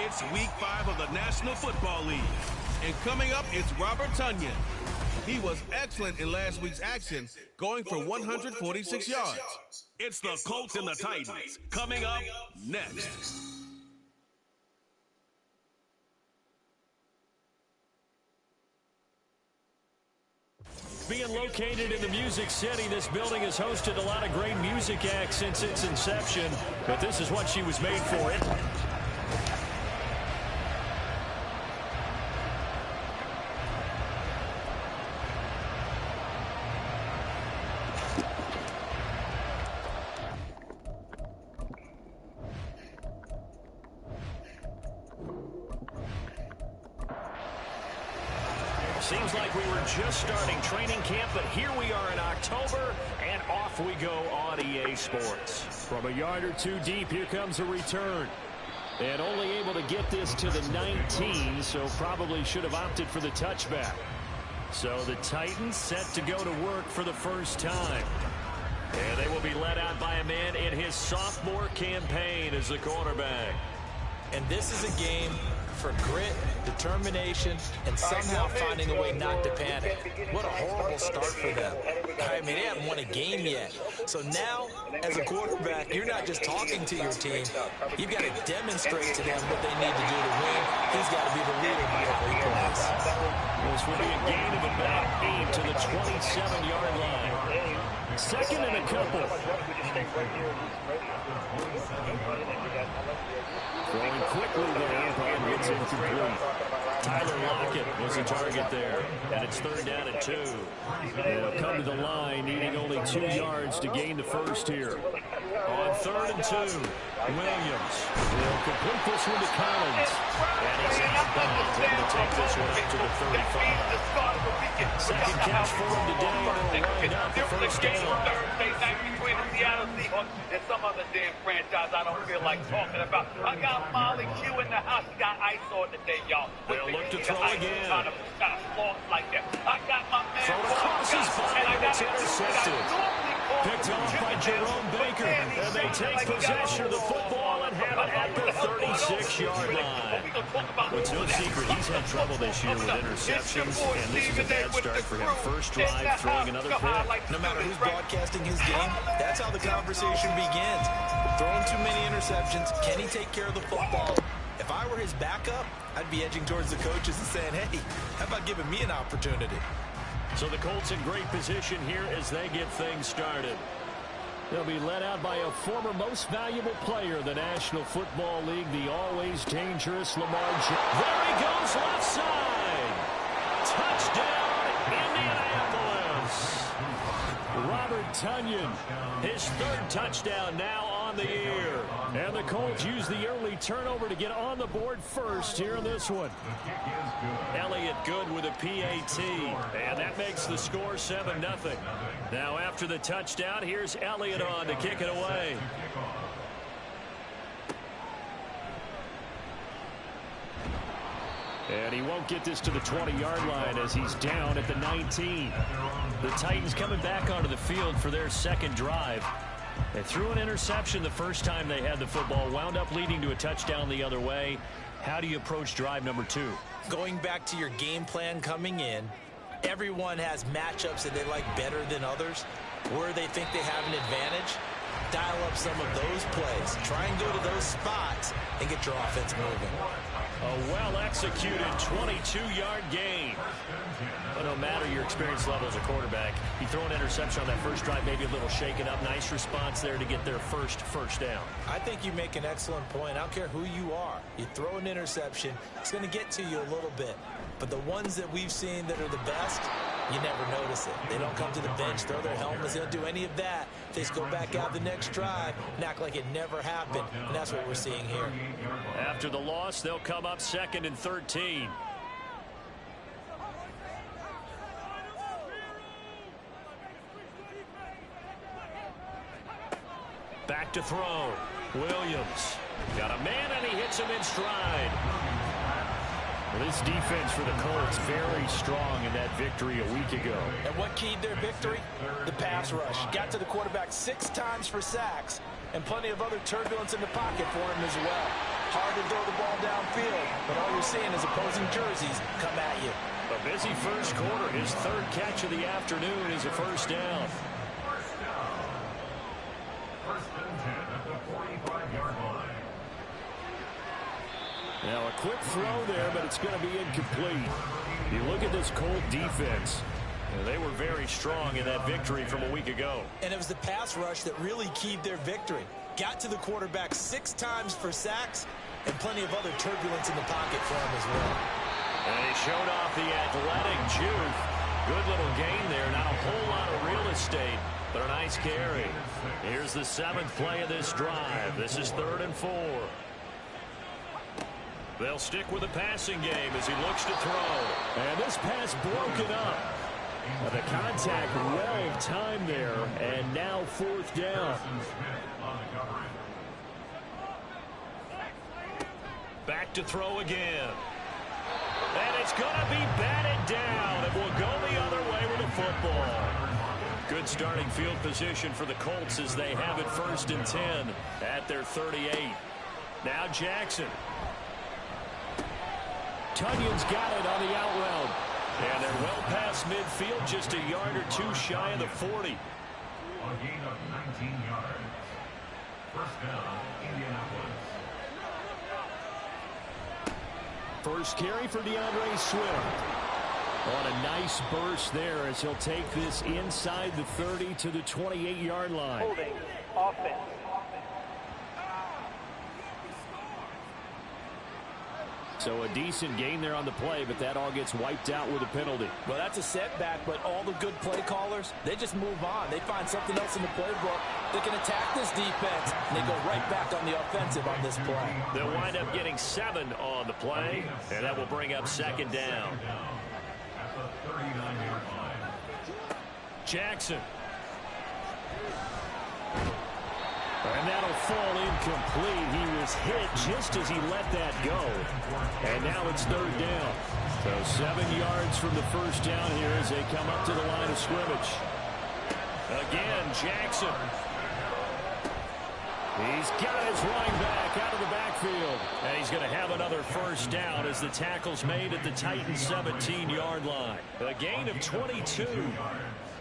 It's week 5 of the National Football League. And coming up, it's Robert Tonyan. He was excellent in last week's action, going for 146 yards. It's the Colts and the Titans. Coming up next. Being located in the Music City, this building has hosted a lot of great music acts since its inception, but this is what she was made for. Seems like we were just starting training camp, but here we are in October, and off we go on EA Sports. From a yard or two deep, here comes a return. And only able to get this to the 19, so probably should have opted for the touchback. So the Titans set to go to work for the first time. And they will be led out by a man in his sophomore campaign as the quarterback. And this is a game for grit, determination, and somehow finding a way not to panic. What a horrible start for them. I mean, they haven't won a game yet. So now, as a quarterback, you're not just talking to your team. You've got to demonstrate to them what they need to do to win. He's got to be the leader by the way he plays. This will be a gain of about 8 to the 27-yard line. Second and a couple. Throwing quickly there, and gets incomplete. Tyler Lockett was the target there, and it's third down and 2. They'll come to the line, needing only 2 yards to gain the first here. On third and 2, Williams will complete this one to Collins. And he's able to take this one up to the 35. Second catch for him today, and he'll wind up the first down. Between the Seattle Seahawks and some other damn franchise I don't feel like talking about. I got Molly Q in the house. He got ice on today, y'all. They'll look to throw again. Kind of floss like that. I got my man. Throw across his body, and it's intercepted. Picked off by Jerome Baker. And they take possession of the football and have it at the 36-yard line. It's no secret he's had trouble this year with interceptions, and this is a bad start for him. First drive, throwing another pick. No matter who's broadcasting his game, that's how the conversation begins. Throwing too many interceptions, can he take care of the football? If I were his backup, I'd be edging towards the coaches and saying, hey, how about giving me an opportunity? So the Colts in great position here as they get things started. They'll be led out by a former most valuable player of the National Football League, the always dangerous Lamar Jackson. There he goes, left side. Touchdown, Indianapolis. Robert Tonyan, his third touchdown now on the year. And the Colts use the early turnover to get on the board first here in this one. Elliott good with a PAT, and that makes the score 7-0. Now after the touchdown, here's Elliott on to kick it away. And he won't get this to the 20-yard line as he's down at the 19. The Titans coming back onto the field for their second drive. They threw an interception the first time they had the football, wound up leading to a touchdown the other way. How do you approach drive number 2? Going back to your game plan coming in, everyone has matchups that they like better than others. Where they think they have an advantage, dial up some of those plays. Try and go to those spots and get your offense moving. A well-executed 22-yard gain. But no matter your experience level as a quarterback, you throw an interception on that first drive, maybe a little shaken up. Nice response there to get their first down. I think you make an excellent point. I don't care who you are. You throw an interception, it's going to get to you a little bit. But the ones that we've seen that are the best, you never notice it. They don't come to the bench, throw their helmets, they don't do any of that. They just go back out the next drive and act like it never happened. And that's what we're seeing here. After the loss, they'll come up 2nd and 13. Back to throw. Williams got a man, and he hits him in stride. Well, this defense for the Colts very strong in that victory a week ago. And what keyed their victory? The pass rush. Got to the quarterback 6 times for sacks, and plenty of other turbulence in the pocket for him as well. Hard to throw the ball downfield, but all you're seeing is opposing jerseys come at you. A busy first quarter. His third catch of the afternoon is a first down. First and 10 at the 45-yard line. Now a quick throw there, but it's going to be incomplete. You look at this Colt defense. They were very strong in that victory from a week ago. And it was the pass rush that really keyed their victory. Got to the quarterback 6 times for sacks and plenty of other turbulence in the pocket for him as well. And he showed off the athletic juke. Good little gain there. Not a whole lot of real estate, but a nice carry. Here's the 7th play of this drive. This is 3rd and 4. They'll stick with the passing game as he looks to throw. And this pass broken up. The contact well timed there, and now 4th down. Back to throw again. And it's going to be batted down. It will go the other way with the football. Good starting field position for the Colts as they have it 1st and 10 at their 38. Now Jackson. Tunyon's got it on the out route. And they're well past midfield, just a yard or 2 shy of the 40. A gain of 19 yards. First down, Indianapolis. First carry for DeAndre Swift. On a nice burst there as he'll take this inside the 30 to the 28-yard line. Holding offense. So a decent gain there on the play, but that all gets wiped out with a penalty. Well, that's a setback, but all the good play callers, they just move on. They find something else in the playbook. They can attack this defense, and they go right back on the offensive on this play. They'll wind up getting 7 on the play, and that will bring up 2nd down. At the 39-yard line. Jackson. And that'll fall incomplete. He was hit just as he let that go. And now it's 3rd down. So 7 yards from the first down here as they come up to the line of scrimmage. Again, Jackson. He's got his running back out of the backfield. And he's going to have another first down as the tackle's made at the Titans' 17-yard line. A gain of 22.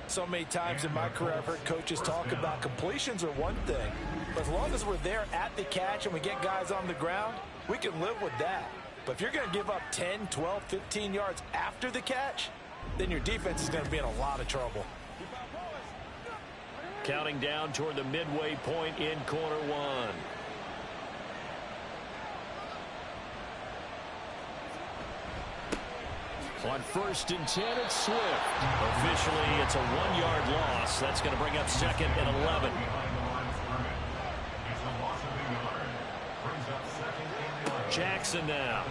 So many times in my career I've heard coaches talk about completions are one thing. But as long as we're there at the catch and we get guys on the ground, we can live with that. But if you're going to give up 10, 12, 15 yards after the catch, then your defense is going to be in a lot of trouble. Counting down toward the midway point in quarter 1. On 1st and 10, it's Swift. Officially, it's a 1-yard loss. That's going to bring up 2nd and 11. Jackson now.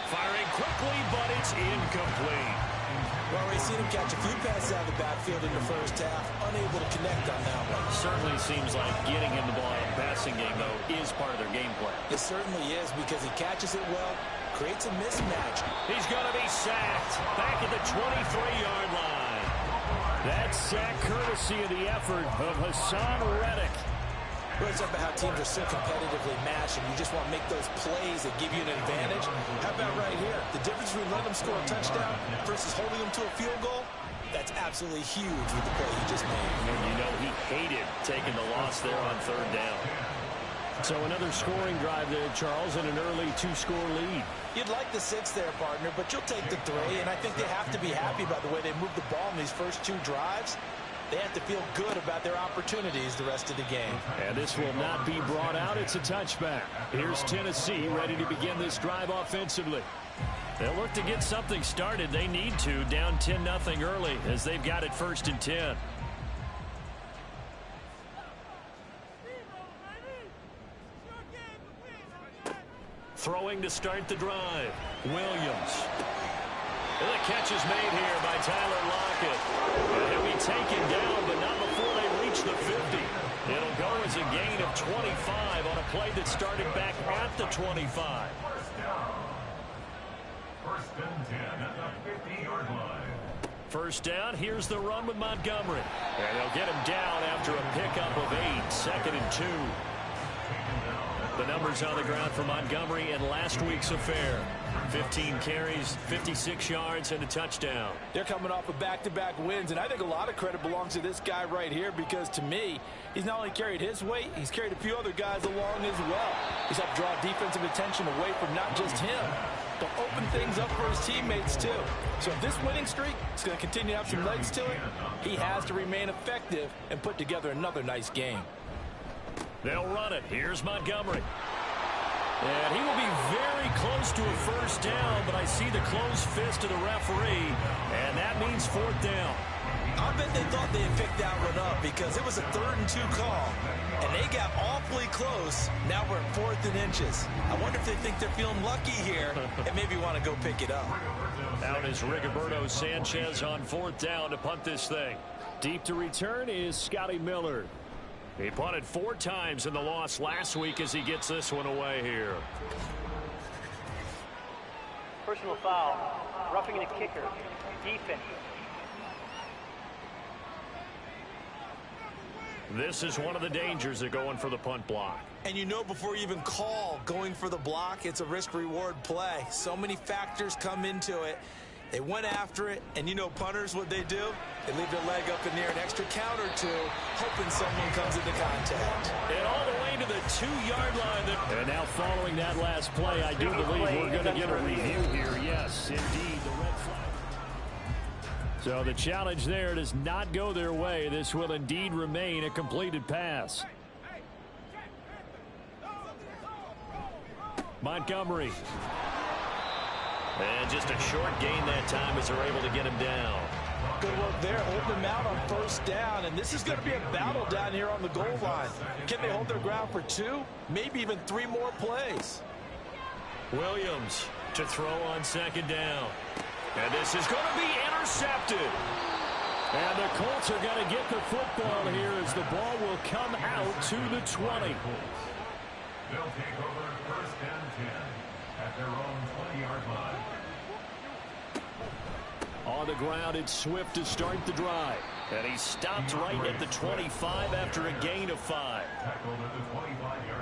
Firing quickly, but it's incomplete. Well, we've seen him catch a few passes out of the backfield in the first half, unable to connect on that one. Certainly seems like getting him the ball in the passing game, though, is part of their game plan. It certainly is because he catches it well, creates a mismatch. He's going to be sacked back at the 23-yard line. That sack courtesy of the effort of Hassan Reddick. We're talking about how teams are so competitively matched and you just want to make those plays that give you an advantage. How about right here? The difference between letting them score a touchdown versus holding them to a field goal, that's absolutely huge with the play he just made. And you know he hated taking the loss there on 3rd down. So another scoring drive there, Charles, and an early 2-score lead. You'd like the 6 there, partner, but you'll take the 3, and I think they have to be happy by the way they moved the ball in these first 2 drives. They have to feel good about their opportunities the rest of the game. And this will not be brought out. It's a touchback. Here's Tennessee ready to begin this drive offensively. They'll look to get something started. They need to, down 10-0 early as they've got it 1st and 10. Throwing to start the drive. Williams. And the catch is made here by Tyler Lockett. And he'll be taken down, but not before they reach the 50. It'll go as a gain of 25 on a play that started back at the 25. First and 10 at the 50-yard line. First down, here's the run with Montgomery. And they'll get him down after a pickup of 8, 2nd and 2. The numbers on the ground for Montgomery in last week's affair. 15 carries, 56 yards, and a touchdown. They're coming off of back-to-back wins, and I think a lot of credit belongs to this guy right here because, to me, he's not only carried his weight, he's carried a few other guys along as well. He's helped draw defensive attention away from not just him, but open things up for his teammates, too. So if this winning streak is going to continue to have some legs to it, he has to remain effective and put together another nice game. They'll run it. Here's Montgomery. And he will be very close to a first down, but I see the closed fist of the referee, and that means fourth down. I bet they thought they had picked that one up because it was a 3rd and 2 call, and they got awfully close. Now we're at 4th and inches. I wonder if they think they're feeling lucky here and maybe want to go pick it up. Out is Rigoberto Sanchez on 4th down to punt this thing. Deep to return is Scotty Miller. He punted 4 times in the loss last week as he gets this one away here. Personal foul, roughing the kicker, defense. This is one of the dangers of going for the punt block. And you know before you even call going for the block, it's a risk-reward play. So many factors come into it. They went after it, and you know punters, what they do? They leave their leg up in the air an extra count or two, hoping someone comes into contact. And all the way to the 2-yard line. And now following that last play, I do believe we're going to get a review here. Yes, indeed, the red flag. So the challenge there does not go their way. This will indeed remain a completed pass. Montgomery. And just a short gain that time as they're able to get him down. Good work there, holding him out on first down, and this is going to be a battle down here on the goal line. Can they hold their ground for 2, maybe even 3 more plays? Williams to throw on 2nd down. And this is going to be intercepted. And the Colts are going to get the football here as the ball will come out to the 20. They'll take over 1st and 10 at their own 20-yard line. On the ground, it's Swift to start the drive. And he stopped right at the 25 after a gain of 5.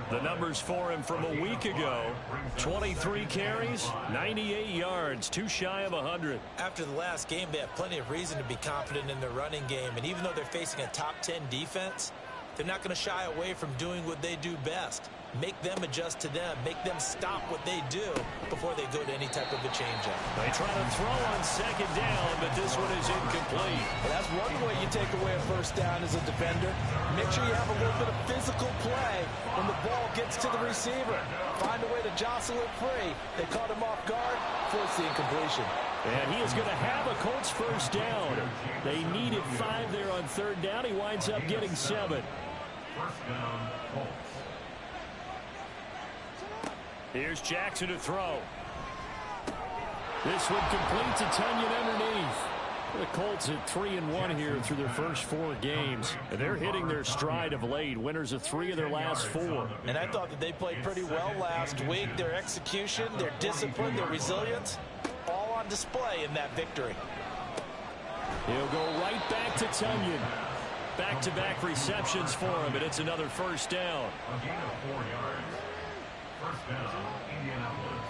The numbers for him from a week ago: 23 carries, 98 yards, 2 shy of 100. After the last game, they have plenty of reason to be confident in their running game. And even though they're facing a top 10 defense, they're not going to shy away from doing what they do best. Make them adjust to them. Make them stop what they do before they go to any type of a changeup. They try to throw on 2nd down, but this one is incomplete. Well, that's one way you take away a first down as a defender. Make sure you have a little bit of physical play when the ball gets to the receiver. Find a way to jostle it free. They caught him off guard, forced the incompletion. And he is going to have a Colts first down. They needed 5 there on 3rd down. He winds up getting 7. First down, Colts. Here's Jackson to throw. This one complete to Tonyan underneath. The Colts at 3-1 here through their first 4 games. And they're hitting their stride of late. Winners of 3 of their last 4. And I thought that they played pretty well last week. Their execution, their discipline, their resilience, all on display in that victory. He'll go right back to Tonyan. Back-to-back receptions for him, and it's another first down. A gain of 4 yards. First down, Indianapolis.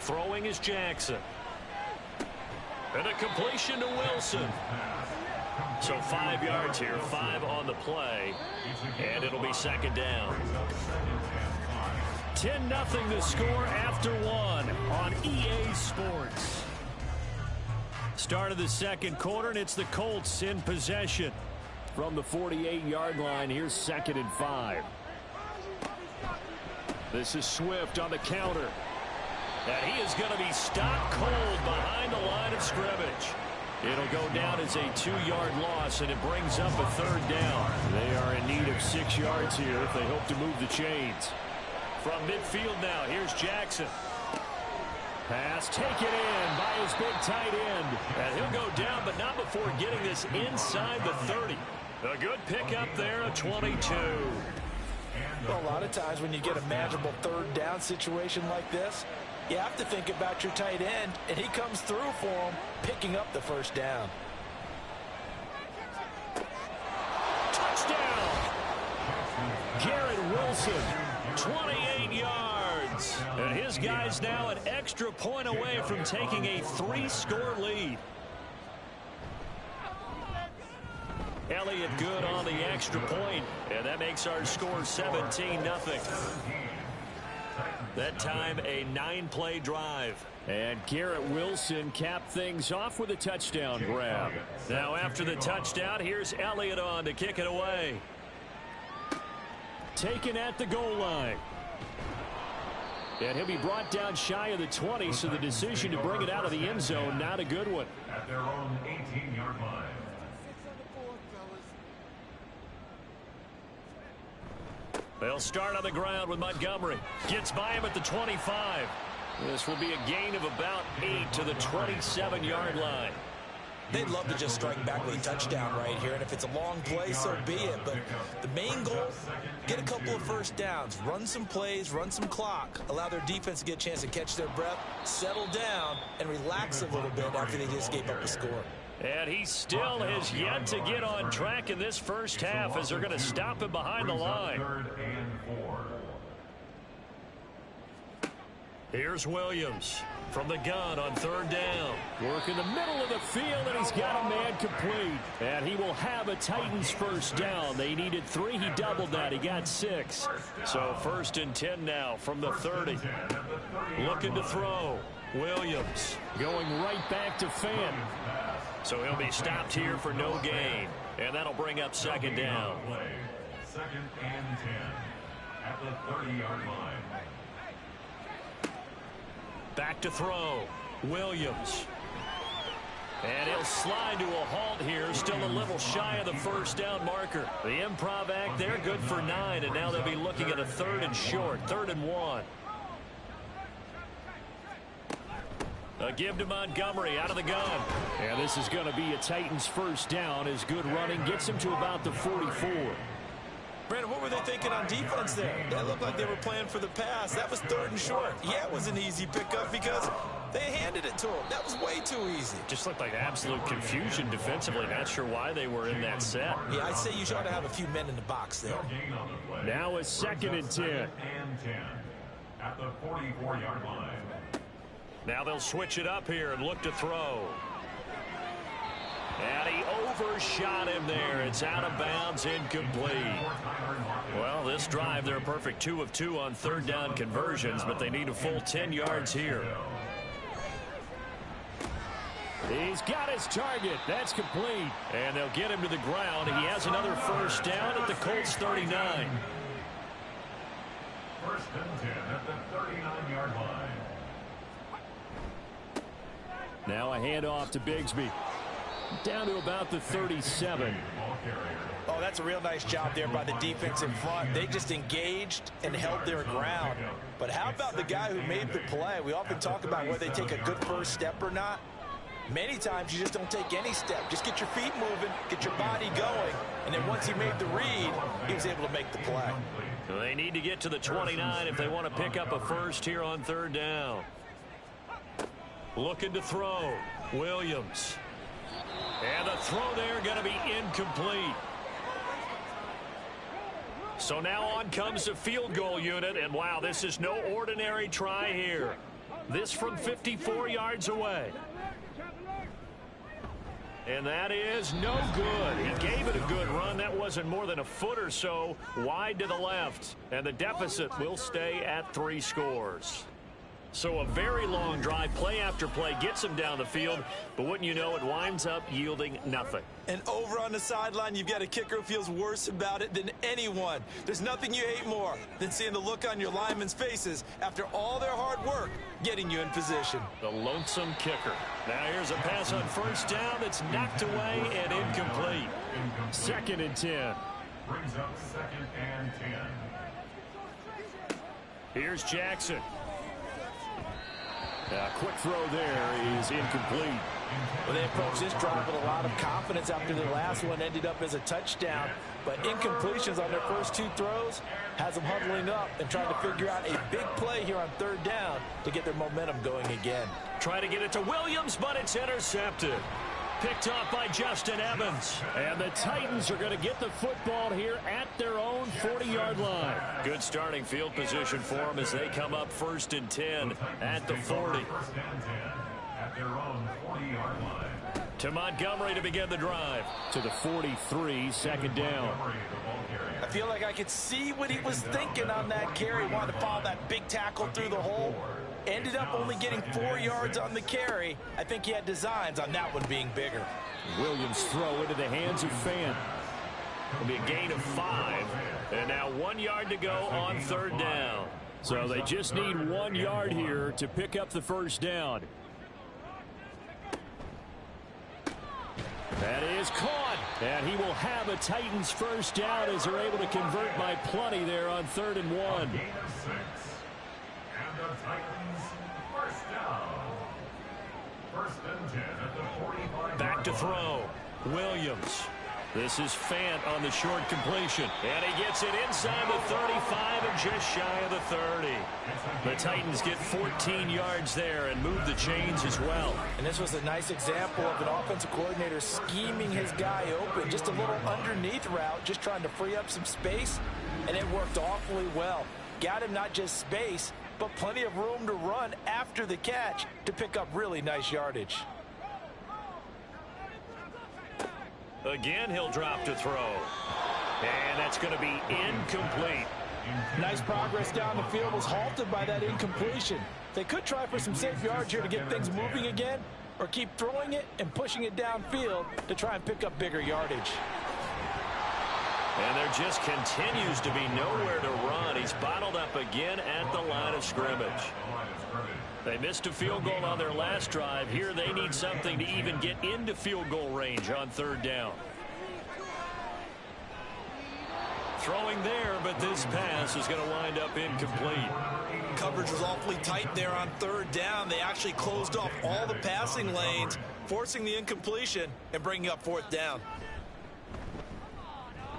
Throwing is Jackson. And a completion to Wilson. So 5 yards here, 5 on the play, and it'll be 2nd down. 10-0 the score after 1 on EA Sports. Start of the 2nd quarter, and it's the Colts in possession. From the 48-yard line, here's 2nd and 5. This is Swift on the counter. And he is going to be stopped cold behind the line of scrimmage. It'll go down as a 2-yard loss, and it brings up a 3rd down. They are in need of 6 yards here if they hope to move the chains. From midfield now, here's Jackson. Pass taken in by his big tight end. And he'll go down, but not before getting this inside the 30. A good pickup there, a 22. Well, a lot of times when you get a manageable 3rd down situation like this, you have to think about your tight end, and he comes through for him, picking up the first down. Touchdown! Wilson, 28 yards. And his guy's now an extra point away from taking a 3-score lead. Elliott good on the extra point, and that makes our score 17-0. That time, a 9-play drive. And Garrett Wilson capped things off with a touchdown grab. Now after the touchdown, here's Elliott on to kick it away. Taken at the goal line. And he'll be brought down shy of the 20, so the decision to bring it out of the end zone, not a good one. At their own 18-yard line. They'll start on the ground with Montgomery. Gets by him at the 25. This will be a gain of about 8 to the 27-yard line. They'd love to just strike back with a touchdown right here, and if it's a long play, so be it. But the main goal, get a couple of first downs, run some plays, run some clock, allow their defense to get a chance to catch their breath, settle down, and relax a little bit after they just gave up a score. And he still has yet to get on track in this first half as they're going to stop him behind the line. Here's Williams from the gun on 3rd down. Work in the middle of the field, and he's got a man complete. And he will have a Titans first down. They needed 3. He doubled that. He got 6. So 1st and 10 now from the 30. Looking to throw. Williams going right back to Fant. So he'll be stopped here for no gain. And that'll bring up 2nd down. 2nd and 10 at the 30-yard line. Back to throw. Williams. And he'll slide to a halt here. Still a little shy of the first down marker. The improv act there, good for 9. And now they'll be looking at a 3rd and short. 3rd and 1. A give to Montgomery out of the gun. And this is going to be a Titans first down as good running gets him to about the 44. Brandon, what were they thinking on defense there? That looked like they were playing for the pass. That was 3rd and short. Yeah, it was an easy pickup because they handed it to him. That was way too easy. Just looked like absolute confusion defensively. Not sure why they were in that set. Yeah, I'd say you ought to have a few men in the box there. Now a 2nd and 10. At the 44-yard line. Now they'll switch it up here and look to throw. And he overshot him there. It's out of bounds, incomplete. Well, this drive, they're a perfect 2 of 2 on 3rd down conversions, but they need a full 10 yards here. He's got his target. That's complete. And they'll get him to the ground. He has another first down at the Colts 39. 1st and 10 at the 39-yard line. Now a handoff to Bigsby. Down to about the 37. Oh, that's a real nice job there by the defense in front. They just engaged and held their ground. But how about the guy who made the play? We often talk about whether they take a good first step or not. Many times you just don't take any step. Just get your feet moving, get your body going, and then once he made the read, he was able to make the play. They need to get to the 29 if they want to pick up a first here on 3rd down. Looking to throw. Williams. And the throw there going to be incomplete. So now on comes the field goal unit. And wow, this is no ordinary try here. This from 54 yards away. And that is no good. He gave it a good run. That wasn't more than a foot or so wide to the left. And the deficit will stay at 3 scores. So a very long drive, play after play, gets him down the field, but wouldn't you know, it winds up yielding nothing. And over on the sideline, you've got a kicker who feels worse about it than anyone. There's nothing you hate more than seeing the look on your linemen's faces after all their hard work getting you in position. The lonesome kicker. Now here's a pass on first down that's knocked away and incomplete. 2nd and 10. Brings up 2nd and 10. Here's Jackson. Quick throw there is incomplete. Well, they approached this drive with a lot of confidence after the last one ended up as a touchdown. But incompletions on their first 2 throws has them huddling up and trying to figure out a big play here on 3rd down to get their momentum going again. Try to get it to Williams, but it's intercepted. picked off by Justin Evans. And the Titans are going to get the football here at their own 40-yard line. Good starting field position for them as they come up 1st and 10 at the 40. At their own 40-yard line. To Montgomery to begin the drive. To the 43, 2nd down. I feel like I could see what he was thinking on that carry. Wanted to follow that big tackle through the hole. Ended up only getting 4 yards on the carry. I think he had designs on that one being bigger. Williams throw into the hands of Fant. It'll be a gain of 5. And now 1 yard to go on 3rd down. So they just need 1 yard here to pick up the 1st down. That is caught. And he will have a Titans 1st down as they're able to convert by plenty there on 3rd and 1. Gain of 6. And the Titans 1st down. 1st and 10 at the 45. Back to throw. Williams. This is Fant on the short completion. And he gets it inside the 35 and just shy of the 30. The Titans get 14 yards there and move the chains as well. And this was a nice example of an offensive coordinator scheming his guy open. Just a little underneath route, just trying to free up some space. And it worked awfully well. Got him not just space, but plenty of room to run after the catch to pick up really nice yardage. Again, he'll drop to throw. And that's going to be incomplete. Nice progress down the field was halted by that incompletion. They could try for some safe yards here to get things moving again, or keep throwing it and pushing it downfield to try and pick up bigger yardage. And there just continues to be nowhere to run. He's bottled up again at the line of scrimmage. They missed a field goal on their last drive. Here they need something to even get into field goal range on 3rd down. Throwing there, but this pass is going to wind up incomplete. Coverage was awfully tight there on 3rd down. They actually closed off all the passing lanes, forcing the incompletion and bringing up 4th down.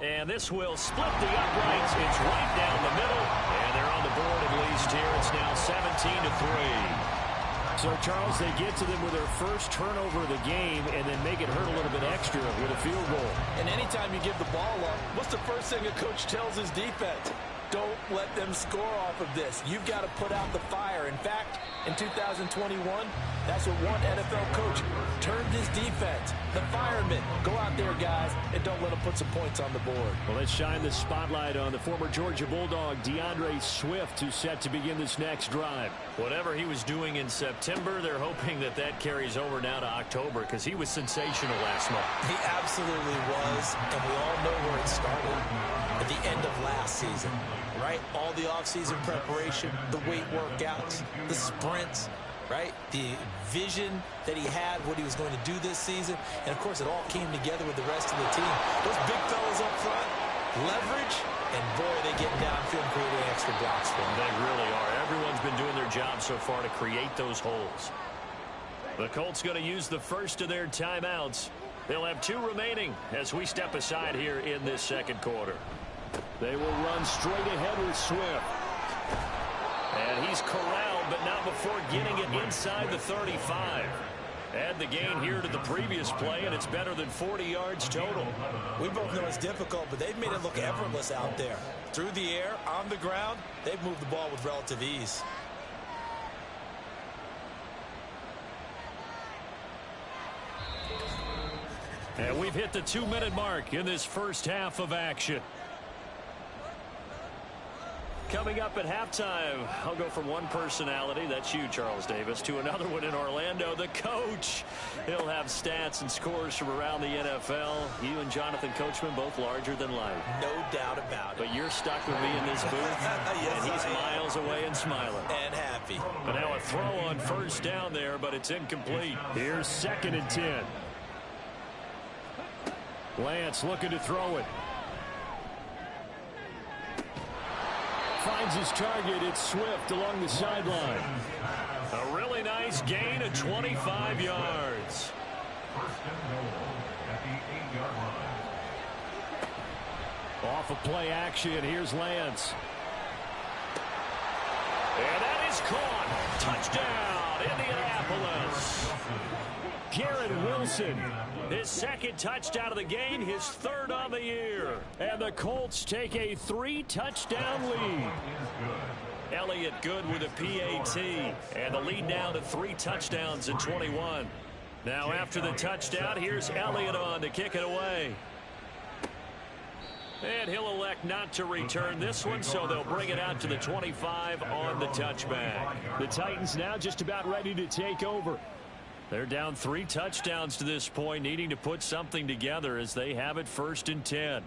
And this will split the uprights. It's right down the middle. And they're on the board at least here. It's now 17-3. So, Charles, they get to them with their first turnover of the game and then make it hurt a little bit extra with a field goal. And anytime you give the ball up, what's the first thing a coach tells his defense? Don't let them score off of this. You've got to put out the fire. In fact, in 2021, that's what one NFL coach turned his defense. The firemen. Go out there, guys, and don't let them put some points on the board. Well, let's shine the spotlight on the former Georgia Bulldog, DeAndre Swift, who's set to begin this next drive. Whatever he was doing in September, they're hoping that that carries over now to October because he was sensational last month. He absolutely was, and we all know where it started. At the end of last season, right? All the offseason preparation, the weight workouts, the sprints, right? The vision that he had, what he was going to do this season. And, of course, it all came together with the rest of the team. Those big fellas up front, leverage, and, boy, they get downfield creating extra blocks for them. They really are. Everyone's been doing their job so far to create those holes. The Colts going to use the first of their timeouts. They'll have 2 remaining as we step aside here in this 2nd quarter. They will run straight ahead with Swift. And he's corralled, but not before getting it inside the 35. Add the gain here to the previous play, and it's better than 40 yards total. We both know it's difficult, but they've made it look effortless out there. Through the air, on the ground, they've moved the ball with relative ease. And we've hit the 2-minute mark in this first half of action. Coming up at halftime, I'll go from one personality, that's you, Charles Davis, to another one in Orlando, the coach. He'll have stats and scores from around the NFL. You and Jonathan Coachman, both larger than life. No doubt about it. But you're stuck with me in this booth, yes, and he's miles away and smiling. And happy. But now a throw on 1st down there, but it's incomplete. Here's 2nd and 10. Lance looking to throw it. Finds his target. It's Swift along the sideline. A really nice gain of 25 yards. 1st and goal at the 8-yard line. Off of play action. Here's Lance. And that is caught. Touchdown, Indianapolis. Garrett Wilson. His second touchdown of the game, his third on the year. And the Colts take a 3-touchdown lead. Elliott Good with a PAT. And the lead now to 3 touchdowns in 21. Now after the touchdown, here's Elliott on to kick it away. And he'll elect not to return this one, so they'll bring it out to the 25 on the touchback. The Titans now just about ready to take over. They're down 3 touchdowns to this point, needing to put something together as they have it 1st and 10.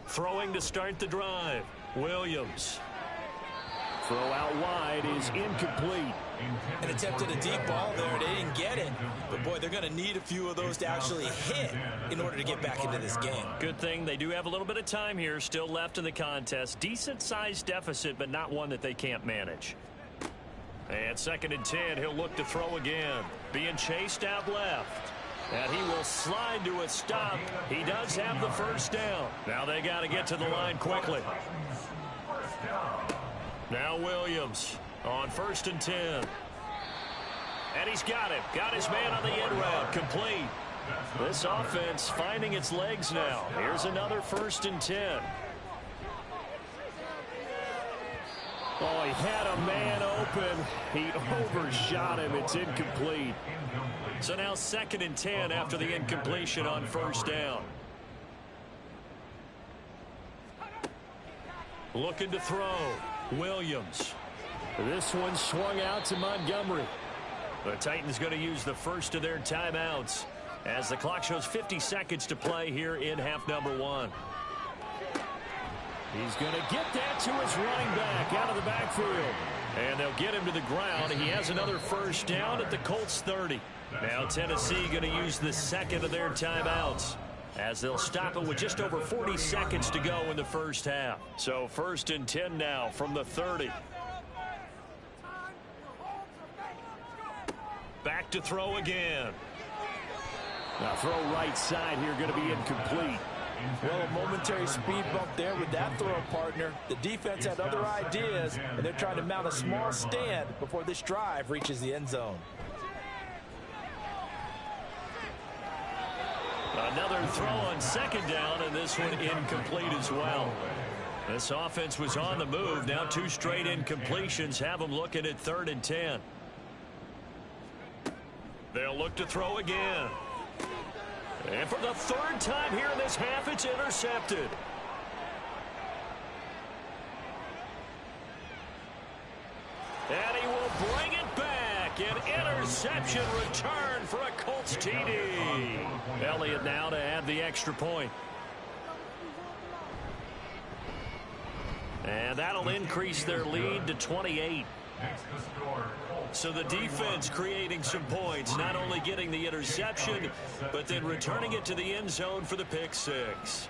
Throwing to start the drive. Williams. Throw out wide is incomplete. An attempt at a deep ball there. They didn't get it. But, boy, they're going to need a few of those to actually hit in order to get back into this game. Good thing they do have a little bit of time here still left in the contest. Decent-sized deficit, but not one that they can't manage. And 2nd and 10, he'll look to throw again. Being chased out left. And he will slide to a stop. He does have the first down. Now they got to get to the line quickly. Now Williams on 1st and 10. And he's got him. Got his man on the end route. Complete. This offense finding its legs now. Here's another 1st and 10. Oh, he had a man open. He overshot him. It's incomplete. So now 2nd and 10 after the incompletion on 1st down. Looking to throw. Williams. This one swung out to Montgomery. The Titans going to use the first of their timeouts as the clock shows 50 seconds to play here in half number 1. He's going to get that to his running back out of the backfield. And they'll get him to the ground. He has another first down at the Colts 30. Now Tennessee going to use the second of their timeouts as they'll stop it with just over 40 seconds to go in the first half. So 1st and 10 now from the 30. Back to throw again. Now throw right side here going to be incomplete. Well, a momentary speed bump there with that throw partner. The defense had other ideas, and they're trying to mount a small stand before this drive reaches the end zone. Another throw on 2nd down, and this one incomplete as well. This offense was on the move. Now 2 straight incompletions have them looking at 3rd and 10. They'll look to throw again. And for the 3rd time here in this half, it's intercepted. And he will bring it back. An interception return for a Colts TD. Elliott now to add the extra point. And that'll increase their lead to 28. So the defense creating some points, not only getting the interception, but then returning it to the end zone for the pick 6.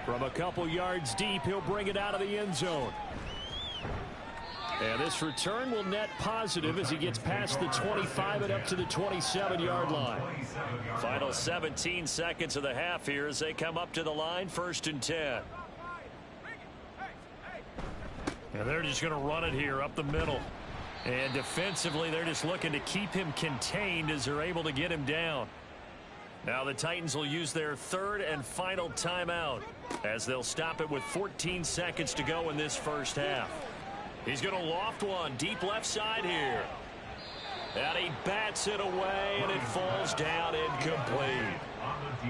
From a couple yards deep, he'll bring it out of the end zone. And this return will net positive as he gets past the 25 and up to the 27-yard line. Final 17 seconds of the half here as they come up to the line, 1st and 10. And they're just going to run it here up the middle. And defensively, they're just looking to keep him contained as they're able to get him down. Now the Titans will use their 3rd and final timeout as they'll stop it with 14 seconds to go in this first half. He's going to loft one deep left side here. And he bats it away, and it falls down incomplete.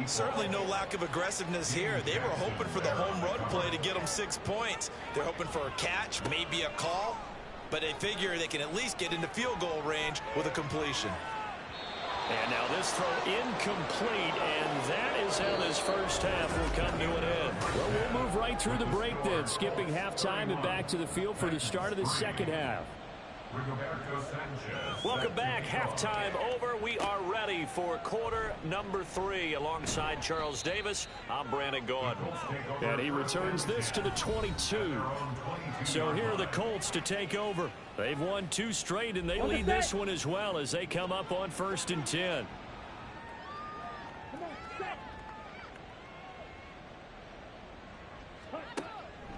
Certainly no lack of aggressiveness here. They were hoping for the home run play to get them 6 points. They're hoping for a catch, maybe a call, but they figure they can at least get into field goal range with a completion. And now this throw incomplete, and that is how this first half will come to an end. Well, we'll move right through the break then, skipping halftime and back to the field for the start of the second half. Welcome back. Halftime over. We are ready for quarter number 3 alongside Charles Davis. I'm Brandon Gordon. And he returns this to the 22. So here are the Colts to take over. They've won 2 straight, and they lead this one as well as they come up on 1st and 10.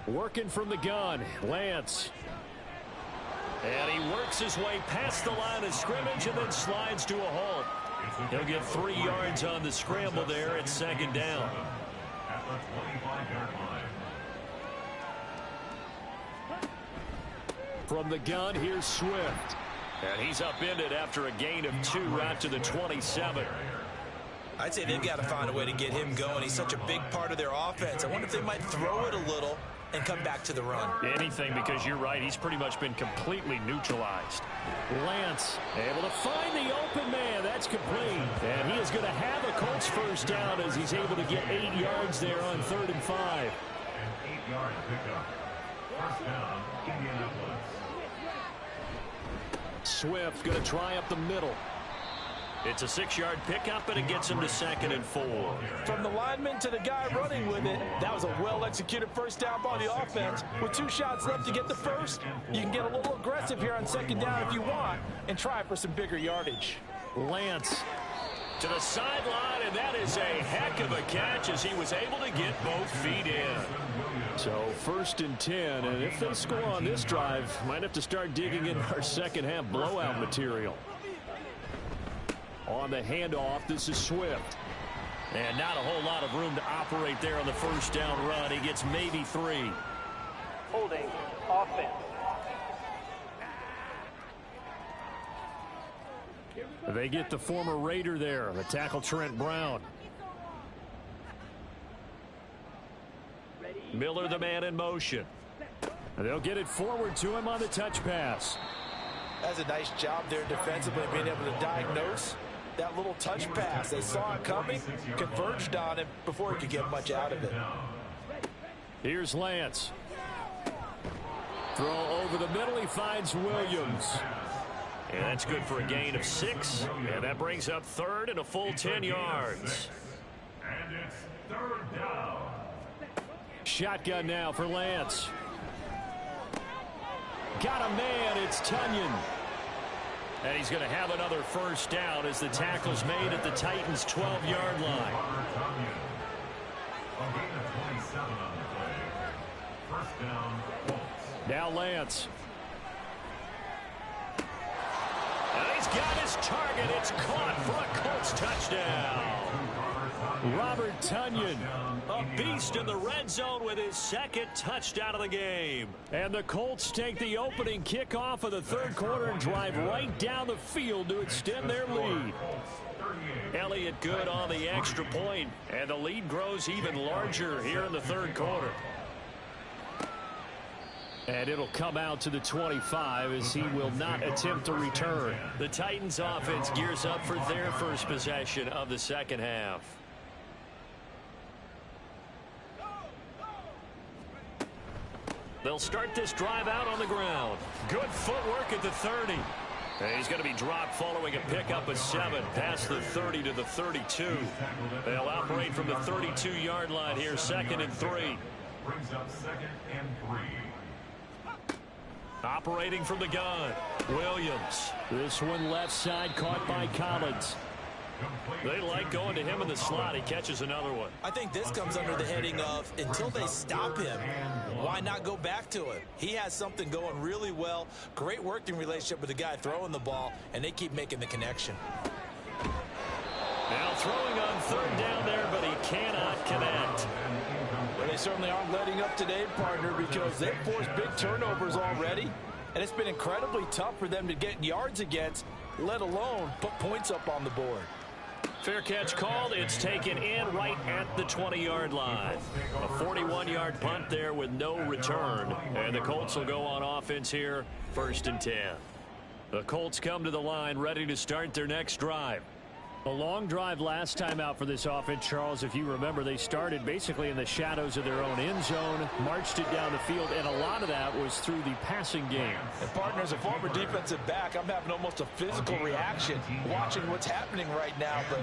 Working from the gun, Lance. And he works his way past the line of scrimmage and then slides to a halt. He'll get 3 yards on the scramble there at second down. At the 25-yard line. From the gun, here's Swift. And he's upended after a gain of 2 out to the 27. I'd say they've got to find a way to get him going. He's such a big part of their offense. I wonder if they might throw it a little and come back to the run. Anything, because you're right. He's pretty much been completely neutralized. Lance able to find the open man. That's complete. And he is going to have a Colts first down as he's able to get 8 yards there on 3rd and 5. An 8-yard pickup. First down, Indianapolis. Swift going to try up the middle. It's a 6-yard pickup, and it gets him to 2nd and 4. From the lineman to the guy running with it, that was a well-executed first down by the offense. With 2 shots left to get the first, you can get a little aggressive here on 2nd down if you want and try for some bigger yardage. Lance to the sideline, and that is a heck of a catch as he was able to get both feet in. So 1st and 10, and if they score on this drive, might have to start digging in our second-half blowout material. On the handoff, this is Swift. And not a whole lot of room to operate there on the first down run. He gets maybe 3. Holding offense. They get the former Raider there, the tackle Trent Brown. Miller, the man in motion. They'll get it forward to him on the touch pass. That's a nice job there defensively, being able to diagnose that little touch pass. They saw it coming, converged on him before he could get much out of it. Here's Lance. Throw over the middle. He finds Williams. And that's good for a gain of 6. And that brings up 3rd and a full 10 yards. And it's 3rd down. Shotgun now for Lance. Got a man. It's Tunyon. And he's going to have another first down as the tackle's made at the Titans' 12-yard line. A gain of 27 on the play. First down, Colts. Now Lance. And he's got his target. It's caught for a Colts touchdown. Robert Tunyon, a beast in the red zone with his 2nd touchdown of the game. And the Colts take the opening kickoff of the 3rd quarter and drive right down the field to extend their lead. Elliott good on the extra point, and the lead grows even larger here in the 3rd quarter. And it'll come out to the 25 as he will not attempt to return. The Titans offense gears up for their first possession of the second half. They'll start this drive out on the ground. Good footwork at the 30. And he's going to be dropped following a pickup of 7 past the 30 to the 32. They'll operate from the 32-yard line here, 2nd and 3. Brings up 2nd and 3. Operating from the gun, Williams. This one left side caught by Collins. They like going to him in the slot. He catches another one. I think this comes under the heading of until they stop him, why not go back to him? He has something going really well. Great working relationship with the guy throwing the ball, and they keep making the connection. Now throwing on 3rd down there, but he cannot connect. Well, they certainly aren't letting up today, partner, because they've forced big turnovers already, and it's been incredibly tough for them to get yards against, let alone put points up on the board. Fair catch called. It's taken in right at the 20-yard line. A 41-yard punt there with no return. And the Colts will go on offense here, 1st and 10. The Colts come to the line ready to start their next drive. A long drive last time out for this offense, Charles. If you remember, they started basically in the shadows of their own end zone, marched it down the field, and a lot of that was through the passing game. And partner, as a former defensive back, I'm having almost a physical reaction watching what's happening right now. But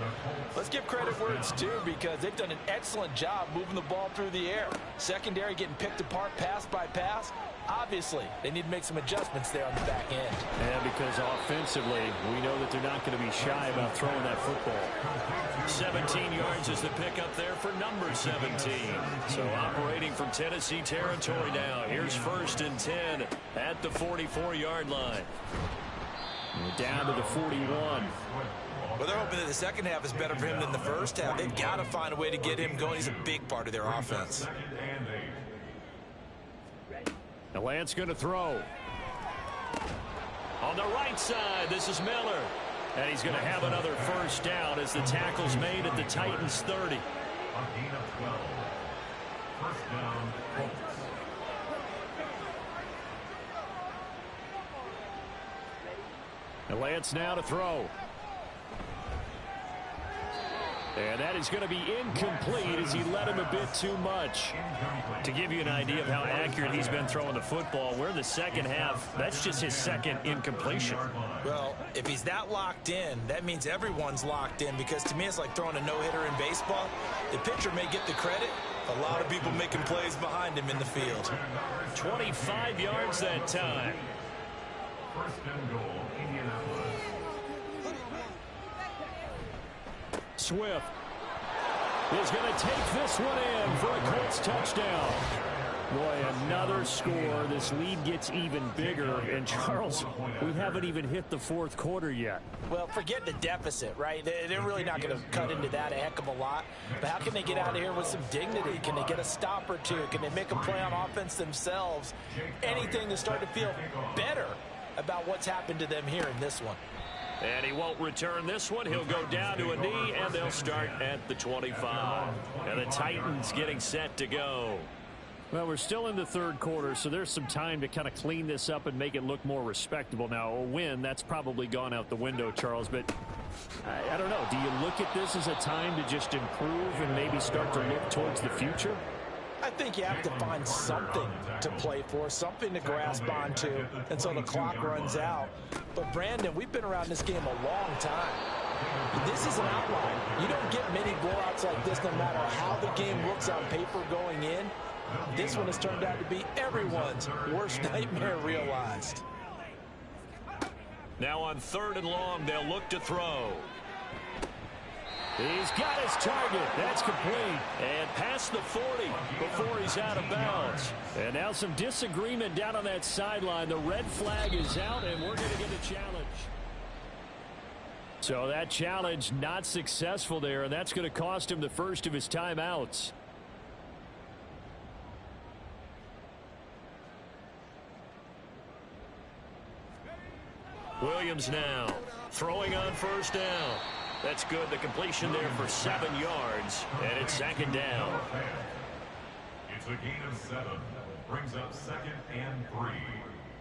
let's give credit where it's due, because they've done an excellent job moving the ball through the air. Secondary getting picked apart pass by pass. Obviously, they need to make some adjustments there on the back end. Yeah, because offensively, we know that they're not going to be shy about throwing that football. 17 yards is the pickup there for number 17. So operating from Tennessee territory now. Here's 1st and 10 at the 44-yard line. We're down to the 41. Well, they're hoping that the second half is better for him than the first half. They've got to find a way to get him going. He's a big part of their offense. Now Lance going to throw. On the right side, this is Miller. And he's going to have another 1st down as the tackle's made at the Titans 30. A gain of 12. 1st down, Colts. And Lance now to throw. And that is going to be incomplete as he led him a bit too much. To give you an idea of how accurate he's been throwing the football, we're in the second half. That's just his 2nd incompletion. Well, if he's that locked in, that means everyone's locked in, because to me it's like throwing a no-hitter in baseball. The pitcher may get the credit. A lot of people making plays behind him in the field. 25 yards that time. 1st and goal, Indianapolis. Swift is going to take this one in for a Colts touchdown. Boy, another score. This lead gets even bigger. And, Charles, we haven't even hit the 4th quarter yet. Well, forget the deficit, right? They're really not going to cut into that a heck of a lot. But how can they get out of here with some dignity? Can they get a stop or two? Can they make a play on offense themselves? Anything to start to feel better about what's happened to them here in this one. And he won't return this one. He'll go down to a knee, and they'll start at the 25. And the Titans getting set to go. Well, we're still in the 3rd quarter, so there's some time to kind of clean this up and make it look more respectable. Now, a win, that's probably gone out the window, Charles, but I don't know. Do you look at this as a time to just improve and maybe start to look towards the future? I think you have to find something to play for, something to grasp onto until the clock runs out. But, Brandon, we've been around this game a long time. This is an outlier. You don't get many blowouts like this no matter how the game looks on paper going in. This one has turned out to be everyone's worst nightmare realized. Now on 3rd and long, they'll look to throw. He's got his target. That's complete. And past the 40 before he's out of bounds. And now some disagreement down on that sideline. The red flag is out, and we're going to get a challenge. So that challenge not successful there, and that's going to cost him the 1st of his timeouts. Williams now throwing on 1st down. That's good. The completion there for 7 yards, and it's 2nd down. It's a gain of 7. Brings up 2nd and 3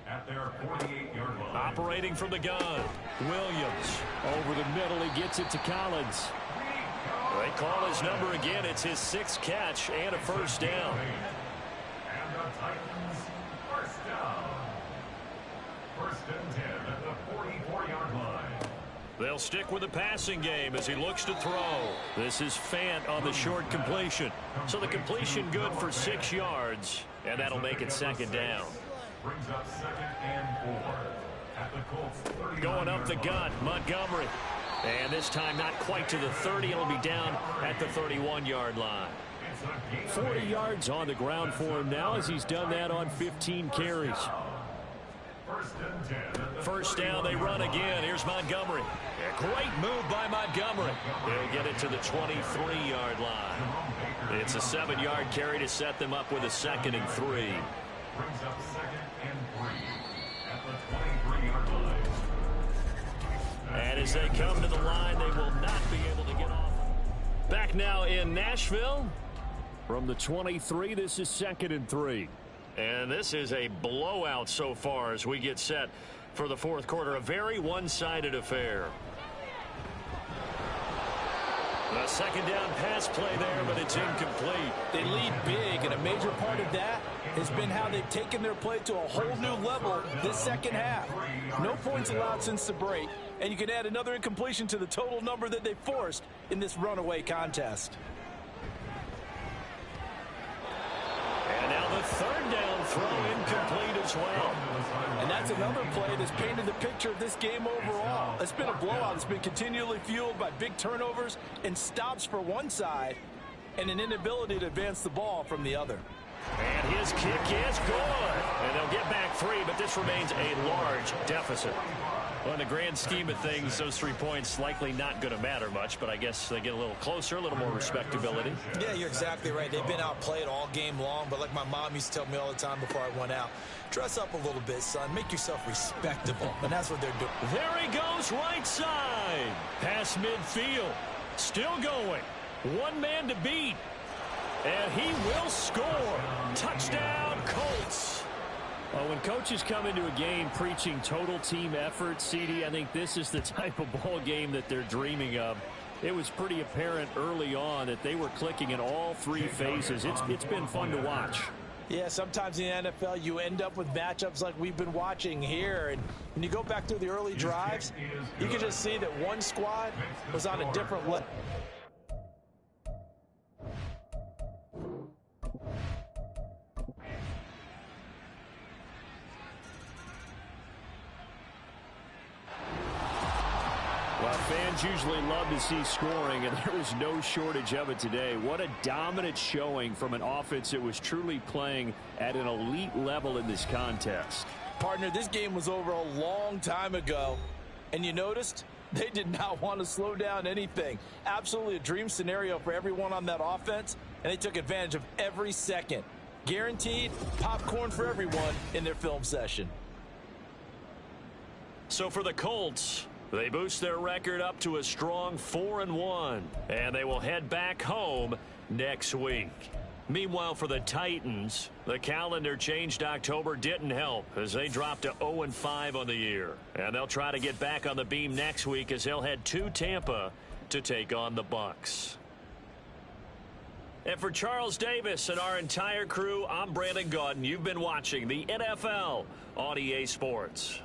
at their 48-yard line. Operating from the gun, Williams over the middle. He gets it to Collins. They call his number again. It's his 6th catch and a 1st down. And the Titans, 1st down. 1st and 10 at the 44-yard line. They'll stick with the passing game as he looks to throw. This is Fant on the short completion. So the completion good for 6 yards, and that'll make it 2nd down. Brings up 2nd and 4 at the Colts 39. Going up the gut, Montgomery. And this time not quite to the 30. It'll be down at the 31-yard line. 40 yards on the ground for him now as he's done that on 15 carries. 1st down, they run again. Here's Montgomery. A great move by Montgomery. They'll get it to the 23-yard line. It's a 7-yard carry to set them up with a 2nd and 3. Brings up 2nd and 3 at the 23-yard line. And as they come to the line, they will not be able to get off. Back now in Nashville. From the 23, this is 2nd and 3. And this is a blowout so far as we get set for the 4th quarter. A very one-sided affair. A 2nd down pass play there, but it's incomplete. They lead big, and a major part of that has been how they've taken their play to a whole new level this 2nd half. No points allowed since the break, and you can add another incompletion to the total number that they forced in this runaway contest. And now the 3rd down throw incomplete as well. And that's another play that's painted the picture of this game overall. It's been a blowout. It's been continually fueled by big turnovers and stops for one side and an inability to advance the ball from the other. And his kick is good. And they'll get back 3, but this remains a large deficit. Well, in the grand scheme of things, those 3 points likely not going to matter much, but I guess they get a little closer, a little more respectability. Yeah, you're exactly right. They've been outplayed all game long, but like my mom used to tell me all the time before I went out, dress up a little bit, son. Make yourself respectable. And that's what they're doing. There he goes, right side. Past midfield. Still going. One man to beat. And he will score. Touchdown, Colts. Well, when coaches come into a game preaching total team effort, CD, I think this is the type of ball game that they're dreaming of. It was pretty apparent early on that they were clicking in all 3 phases. It's been fun to watch. Yeah, sometimes in the NFL you end up with matchups like we've been watching here. And when you go back to the early drives, you can just see that one squad was on a different level. Well, fans usually love to see scoring, and there was no shortage of it today. What a dominant showing from an offense that was truly playing at an elite level in this contest. Partner, this game was over a long time ago, and you noticed they did not want to slow down anything. Absolutely a dream scenario for everyone on that offense, and they took advantage of every second. Guaranteed popcorn for everyone in their film session. So for the Colts, they boost their record up to a strong 4-1, and they will head back home next week. Meanwhile, for the Titans, the calendar changed October didn't help as they dropped to 0-5 on the year. And they'll try to get back on the beam next week as they'll head to Tampa to take on the Bucs. And for Charles Davis and our entire crew, I'm Brandon Gaudin. You've been watching the NFL on EA Sports.